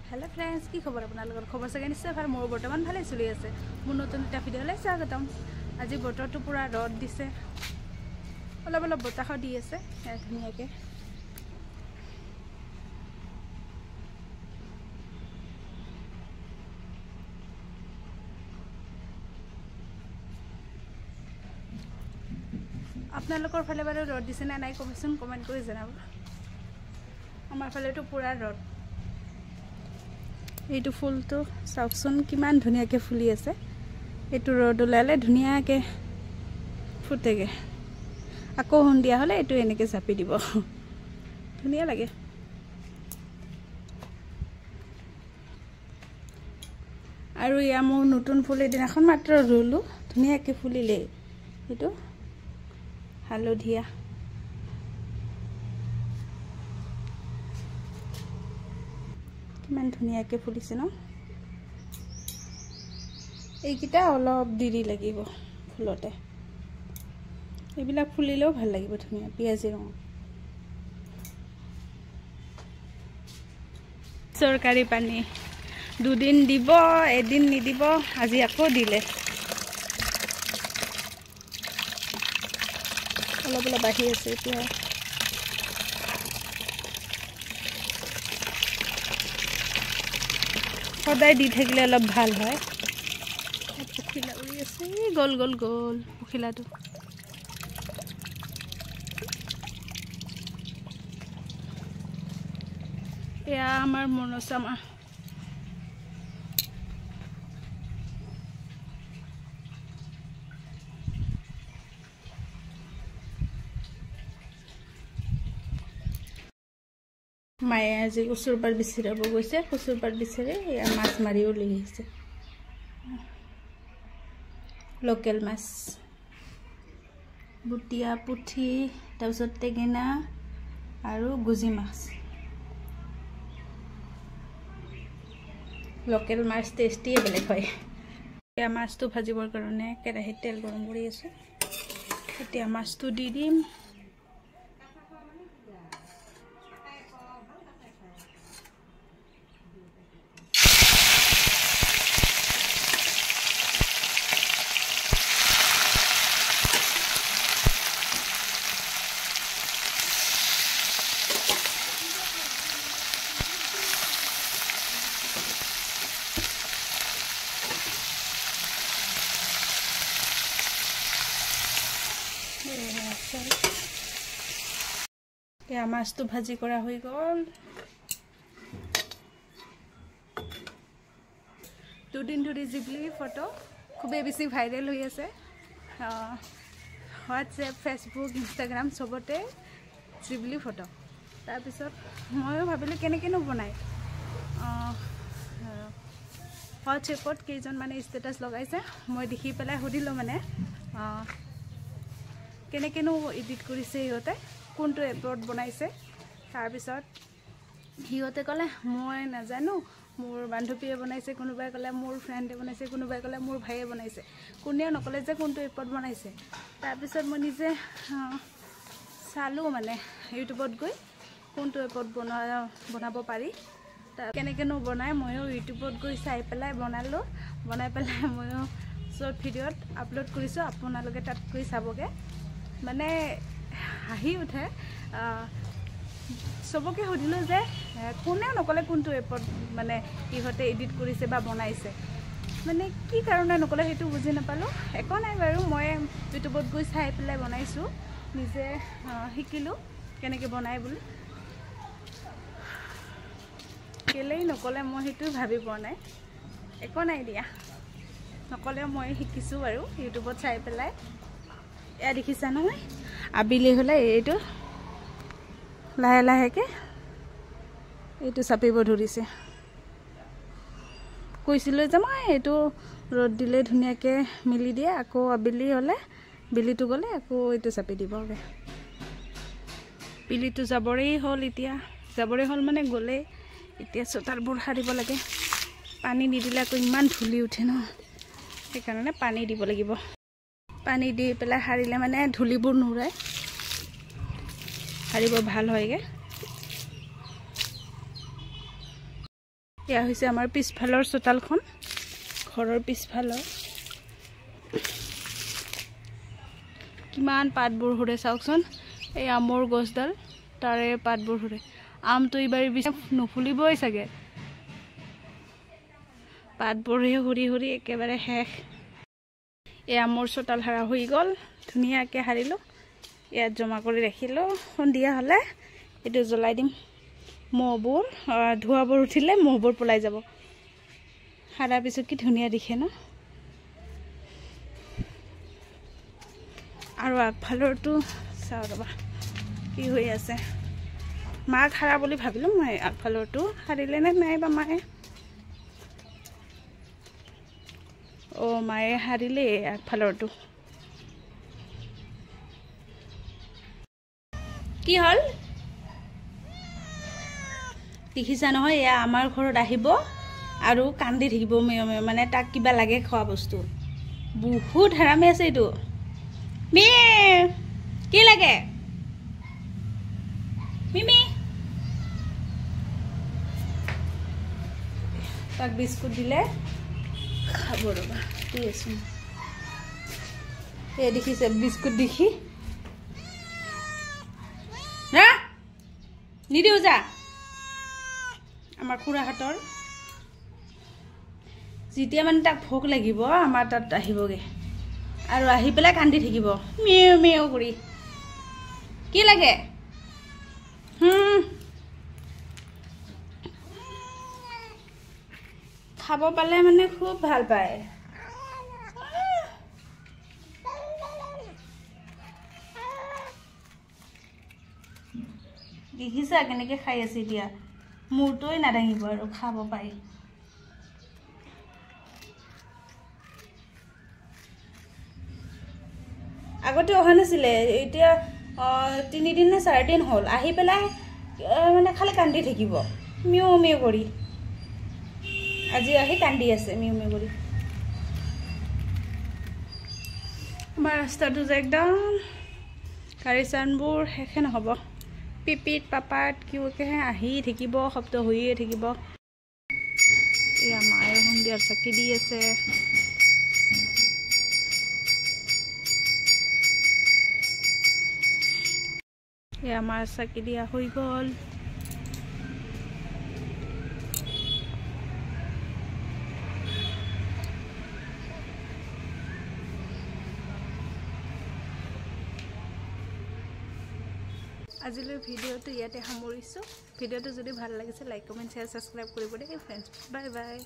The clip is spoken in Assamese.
हेलो फ्रेंड्स की खबर आपनालोকৰ खबर सगे निश्चय ভাল মোৰ বৰ্তমান ভালে চলি আছে মোৰ নতুন এটা ভিডিঅ'লৈ স্বাগতম আজি বতৰটো পুৰা ৰদ দিছে অলপ অলপ বতাহ দি আছে ধুনীয়াকে আপোনালোকৰ ফালে বাৰু ৰদ দিছে না নাই কমেচোন কমেন্ট কৰি জনাব আমাৰ ফালেটো পুৰা ৰদ এইটো ফুলটো চাওকচোন কিমান ধুনীয়াকে ফুলি আছে এইটো ৰদ ওলালে ধুনীয়াকে ফুটেগে আকৌ হন্দিয়া হলে এইটো এনেকে চাপি দিব ধুনীয়া লাগে আৰু ইয়া মোৰ নতুন ফুল এদিনাখন মাত্ৰ ৰুলো ধুনীয়াকে ফুলিলে এইটো হালধীয়া কিমান ধুনীয়াকে ফুলিছে ন এইকিটা অলপ দেৰি লাগিব ফুলতে এইবিলাক ফুলিলেও ভাল লাগিব ধুনীয়া পিয়াজি ৰং চৰকাৰী পানী দুদিন দিব এদিন নিদিব আজি আকৌ দিলে অলপ অলপ বাঢ়ি আছে এতিয়া সদায় দি থাকিলে অলপ ভাল হয় পখিলা উৰি আছে গোল গোল গোল পখিলাটো এয়া আমাৰ মনসামা মায়ে আজি কচুৰ পাত বিচাৰিব গৈছে কচুৰ পাত বিচাৰি মাছ মাৰিও লৈ আহিছে লোকেল মাছ বুটিয়া পুঠি তাৰপিছত টেঙেনা আৰু গুজি মাছ লোকেল মাছ টেষ্টিয়ে বেলেগ হয় এতিয়া মাছটো ভাজিবৰ কাৰণে কেৰাহীত তেল গৰম কৰি আছো এতিয়া মাছটো দি দিম या माছটো ভাজি কৰা হৈ গল দুদিন ধৰি জিবলি ফটো খুবেই বেছি ভাইৰেল হৈ আছে হোৱাটছএপ ফেসবুক ইনষ্টাগ্ৰাম সবতে জিবলি ফটো তাৰ পিছত মইও ভাবিলো কেনেকেনো বনাই হোৱাটছএপত কেইজন মানে ষ্টেটাস লগাইছে মই দেখি পেলাই সুধিলো মানে কেনেকেনো এডিট কৰিছে ইহতে কোনটো এপত বনাইছে তাৰ পিছত হিয়তে কলে মই নাজানো মোৰ বান্ধৱীয়ে বনাইছে কোনোবাই কলে মোৰ ফ্ৰেণ্ডে বনাইছে কোনোবাই কলে মোৰ ভাইয়ে বনাইছে কোনেও নকলে যে কোনটো এপত বনাইছে তাৰ পিছত মই নিজে চালো মানে ইউটিউবত গৈ কোনটো এপত বনাব পাৰি কেনেকেনো বনাই মইও ইউটিউবত গৈ চাই পেলাই বনালো বনাই পেলাই মইও শৰ্ট ভিডিঅ'ত আপলোড কৰিছো আপোনালোকে তাত গৈ চাবগে মানে হাঁহি উঠে সবকে সুধিলো যে কোনেও নকলে কোনটো এপত মানে ইহতে এডিট কৰিছে বা বনাইছে মানে কি কাৰণে নকলে হেতু বুজি নাপালো একো নাই বাৰু মই ইউটিউবত গৈ চাই পেলাই বনাইছো নিজে শিকিলো কেনেকৈ বনাই বুলি কেলেই নকলে মই হেতু ভাবি পোৱা নাই একো নাই দিয়া নকলে মই শিকিছো বাৰু ইউটিউবত চাই পেলাই এয়া দেখিছা নহয় আবিলি হলে এইটো লাহে লাহেকে এইটো চাপিব ধৰিছে কৈছিল যে মই এইটো ৰদ দিলে ধুনীয়াকে মিলি দিয়ে আকৌ আবিলি হলে বিলিটো গলে আকৌ এইটো চাপি দিবগে বিলিটো যাবৰেই হল এতিয়া যাবৰেই হল মানে গলে এতিয়া চোতালবোৰ সাৰিব লাগে পানী নিদিলে আকৌ ইমান ধুলি উঠে ন সেইকাৰণে পানী দিব লাগিব পানী দি পেলাই হাৰিলে মানে ধুলিবোৰ নুৰাই হাৰিব ভাল হয়গে এয়া হৈছে আমাৰ পিছফালৰ চোতালখন ঘৰৰ পিছফালৰ কিমান পাতবোৰ সৰে চাওকচোন এই আমৰ গছডাল তাৰে পাতবোৰ সৰে আমটো এইবাৰ বেছি নুফুলিবই চাগে পাতবোৰ সৰি সৰি একেবাৰে শেষ এই আমৰ চোতাল সাৰা হৈ গ'ল ধুনীয়াকৈ সাৰিলোঁ ইয়াত জমা কৰি ৰাখিলোঁ সন্ধিয়া হ'লে এইটো জ্বলাই দিম মহবোৰ ধোঁৱাবোৰ উঠিলে মহবোৰ পলাই যাব সাৰাৰ পিছত কি ধুনীয়া দেখে ন আৰু আগফালৰটো চাওঁ ৰ'বা কি হৈ আছে মাক সাৰা বুলি ভাবিলোঁ মই আগফালৰটো সাৰিলে নে নাই বা মায়ে মায়ে সাৰিলে আগফালৰটো কি হ'ল দেখিছা নহয় এয়া আমাৰ ঘৰত আহিব আৰু কান্দি থাকিব মানে তাক কিবা লাগে খোৱা বস্তু বহুত হাৰামি আছে এইটো মি কি লাগে মিমি তাক বিস্কুট দিলে খাব ৰ'বা দি আছো এই দেখিছে বিস্কুট দেখি হা নিদিও যা আমাৰ খুৰাহঁতৰ যেতিয়া মানে তাক ভোক লাগিব আমাৰ তাত আহিবগৈ আৰু আহি পেলাই কান্দি থাকিব মেও মেও কৰি কি লাগে খাব পালে মানে খুব ভাল পায় দেখিছা কেনেকৈ খাই আছে এতিয়া মূৰটোৱে নাদাঙিব আৰু খাব পাৰি আগতে অহা নাছিলে এতিয়া 3 দিন নে 4 দিন হ'ল আহি পেলাই মানে খালি কান্দি থাকিব মিও মিও কৰি আজি আহি কান্দি আছে মিও মিও কৰি আমাৰ ৰাস্তাটো যে একদম গাড়ী চানবোৰ শেষে নহ'ব পিপিত পাপাত কিউকেহে আহি থাকিব শব্দ হৈয়ে থাকিব এয়া মায়ে সন্ধিয়াৰ চাকি দি আছে এয়া আমাৰ চাকি দিয়া হৈ গ'ল আজিলৈ ভিডিঅ'টো ইয়াতে সামৰিছোঁ ভিডিঅ'টো যদি ভাল লাগিছে লাইক কমেণ্ট শ্বেয়াৰ ছাবস্ক্ৰাইব কৰিব দেই ফ্ৰেণ্ডছ বাই বাই